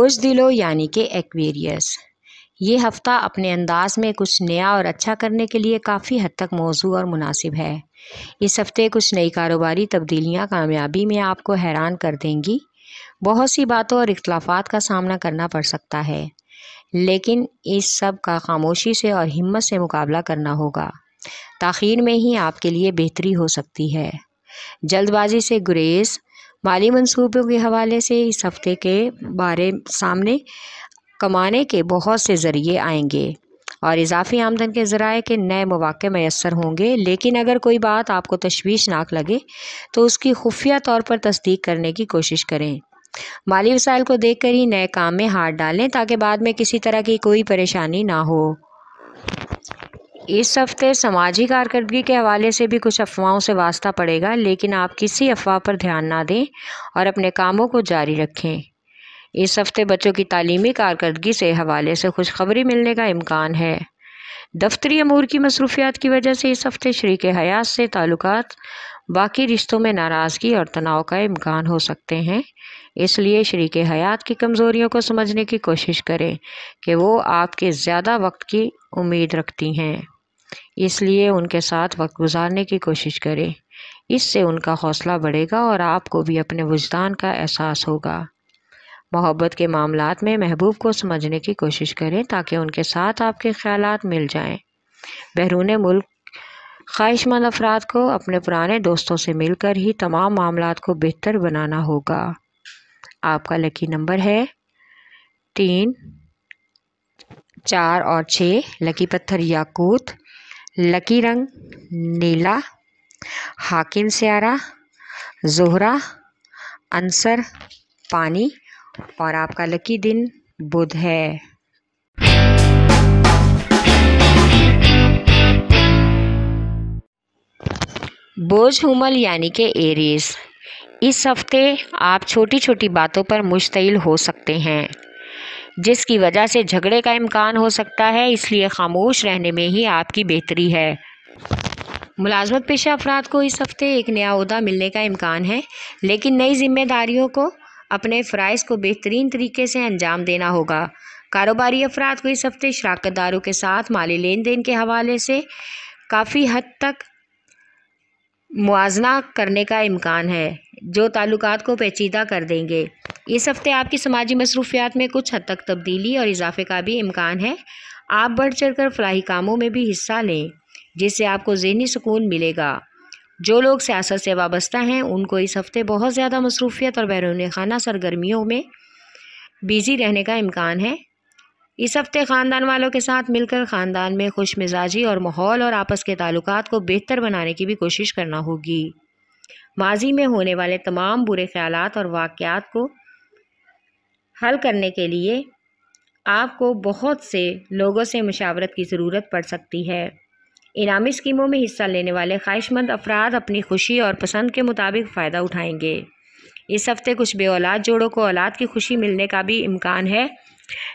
بوجھ دلوں یعنی کہ ایکویریس، یہ ہفتہ اپنے انداز میں کچھ نیا اور اچھا کرنے کے لیے کافی حد تک موزوں اور مناسب ہے۔ اس ہفتے کچھ نئی کاروباری تبدیلیاں کامیابی میں آپ کو حیران کر دیں گی۔ بہت سی باتوں اور اختلافات کا سامنا کرنا پڑ سکتا ہے، لیکن اس سب کا خاموشی سے اور ہمت سے مقابلہ کرنا ہوگا۔ تاخیر میں ہی آپ کے لیے بہتری ہو سکتی ہے۔ جلد بازی سے گریز، مالی منصوبوں کے حوالے سے اس ہفتے کے بارے سامنے کمانے کے بہت سے ذریعے آئیں گے اور اضافی آمدن کے ذرائع کے نئے مواقع میسر ہوں گے، لیکن اگر کوئی بات آپ کو تشویشناک لگے تو اس کی خفیہ طور پر تصدیق کرنے کی کوشش کریں۔ مالی وسائل کو دیکھ کر ہی نئے کام میں ہاتھ ڈالیں تاکہ بعد میں کسی طرح کی کوئی پریشانی نہ ہو۔ اس ہفتے سماجی کارکردگی کے حوالے سے بھی کچھ افواہوں سے واسطہ پڑے گا، لیکن آپ کسی افواہ پر دھیان نہ دیں اور اپنے کاموں کو جاری رکھیں۔ اس ہفتے بچوں کی تعلیمی کارکردگی سے حوالے سے خوشخبری ملنے کا امکان ہے۔ دفتری امور کی مصروفیات کی وجہ سے اس ہفتے شریک حیات سے تعلقات، باقی رشتوں میں ناراضگی اور تناؤ کا امکان ہو سکتے ہیں۔ اس لیے شریک حیات کی کمزوریوں کو سمجھنے کی کوشش کریں کہ وہ آپ کے زیادہ وقت کی امید رکھتی ہیں، اس لیے ان کے ساتھ وقت گزارنے کی کوشش کریں۔ اس سے ان کا حوصلہ بڑھے گا اور آپ کو بھی اپنے وجدان کا احساس ہوگا۔ محبت کے معاملات میں محبوب کو سمجھنے کی کوشش کریں تاکہ ان کے ساتھ آپ کے خیالات مل جائیں۔ بیرون ملک خواہش مند افراد کو اپنے پرانے دوستوں سے مل کر ہی تمام معاملات کو بہتر بنانا ہوگا۔ آپ کا لکی نمبر ہے 3، 4 اور 6۔ لکی پتھر یاقوت، لکی رنگ نیلا، حاکم سیارہ زہرہ، عنصر پانی، اور آپ کا لکی دن بدھ ہے۔ بوجھ حمل یعنی کہ ایریز، اس ہفتے آپ چھوٹی چھوٹی باتوں پر مشتعل ہو سکتے ہیں جس کی وجہ سے جھگڑے کا امکان ہو سکتا ہے، اس لیے خاموش رہنے میں ہی آپ کی بہتری ہے۔ ملازمت پیشہ افراد کو اس ہفتے ایک نیا عہدہ ملنے کا امکان ہے، لیکن نئی ذمہ داریوں کو اپنے فرائض کو بہترین طریقے سے انجام دینا ہوگا۔ کاروباری افراد کو اس ہفتے شراکت داروں کے ساتھ مالی لین دین کے حوالے سے کافی حد تک موازنہ کرنے کا امکان ہے، جو تعلقات کو پیچیدہ کر دیں گے۔ اس ہفتے آپ کی سماجی مصروفیات میں کچھ حد تک تبدیلی اور اضافے کا بھی امکان ہے۔ آپ بڑھ چڑھ کر فلاحی کاموں میں بھی حصہ لیں جس سے آپ کو ذہنی سکون ملے گا۔ جو لوگ سیاست سے وابستہ ہیں ان کو اس ہفتے بہت زیادہ مصروفیت اور بیرون خانہ سرگرمیوں میں بیزی رہنے کا امکان ہے۔ اس ہفتے خاندان والوں کے ساتھ مل کر خاندان میں خوش مزاجی اور ماحول اور آپس کے تعلقات کو بہتر بنانے کی بھی کوشش کرنا ہوگی۔ ماضی میں ہونے والے تمام برے خیالات اور واقعات کو حل کرنے کے لیے آپ کو بہت سے لوگوں سے مشاورت کی ضرورت پڑ سکتی ہے۔ انعامی اسکیموں میں حصہ لینے والے خواہش مند افراد اپنی خوشی اور پسند کے مطابق فائدہ اٹھائیں گے۔ اس ہفتے کچھ بے اولاد جوڑوں کو اولاد کی خوشی ملنے کا بھی امکان ہے۔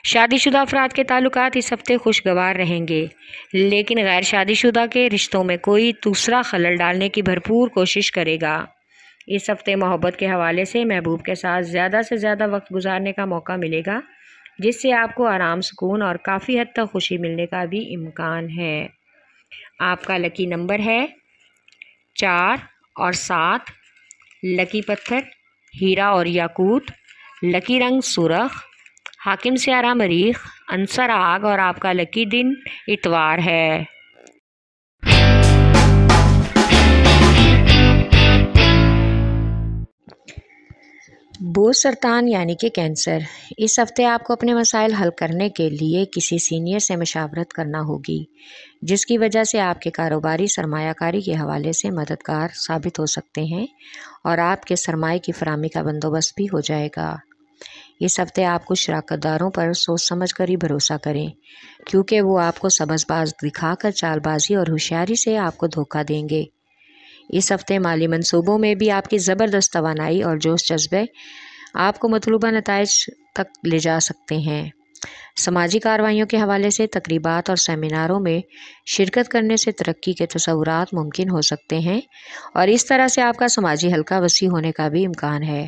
شادی شدہ افراد کے تعلقات اس ہفتے خوشگوار رہیں گے، لیکن غیر شادی شدہ کے رشتوں میں کوئی دوسرا خلل ڈالنے کی بھرپور کوشش کرے گا۔ اس ہفتے محبت کے حوالے سے محبوب کے ساتھ زیادہ سے زیادہ وقت گزارنے کا موقع ملے گا، جس سے آپ کو آرام، سکون اور کافی حد تک خوشی ملنے کا بھی امکان ہے۔ آپ کا لکی نمبر ہے 4 اور 7۔ لکی پتھر ہیرا اور یاقوت، لکی رنگ سرخ، حاکم سیارہ مریخ، عنصر آگ، اور آپ کا لکی دن اتوار ہے۔ بوجھ سرطان یعنی کہ کینسر، اس ہفتے آپ کو اپنے مسائل حل کرنے کے لیے کسی سینئر سے مشاورت کرنا ہوگی، جس کی وجہ سے آپ کے کاروباری سرمایہ کاری کے حوالے سے مددگار ثابت ہو سکتے ہیں اور آپ کے سرمایہ کی فراہمی کا بندوبست بھی ہو جائے گا۔ اس ہفتے آپ کچھ شراکت داروں پر سوچ سمجھ کر ہی بھروسہ کریں، کیونکہ وہ آپ کو سبز باز دکھا کر چال بازی اور ہوشیاری سے آپ کو دھوکہ دیں گے۔ اس ہفتے مالی منصوبوں میں بھی آپ کی زبردست توانائی اور جوش جذبے آپ کو مطلوبہ نتائج تک لے جا سکتے ہیں۔ سماجی کارروائیوں کے حوالے سے تقریبات اور سیمیناروں میں شرکت کرنے سے ترقی کے تصورات ممکن ہو سکتے ہیں اور اس طرح سے آپ کا سماجی حلقہ وسیع ہونے کا بھی امکان ہے۔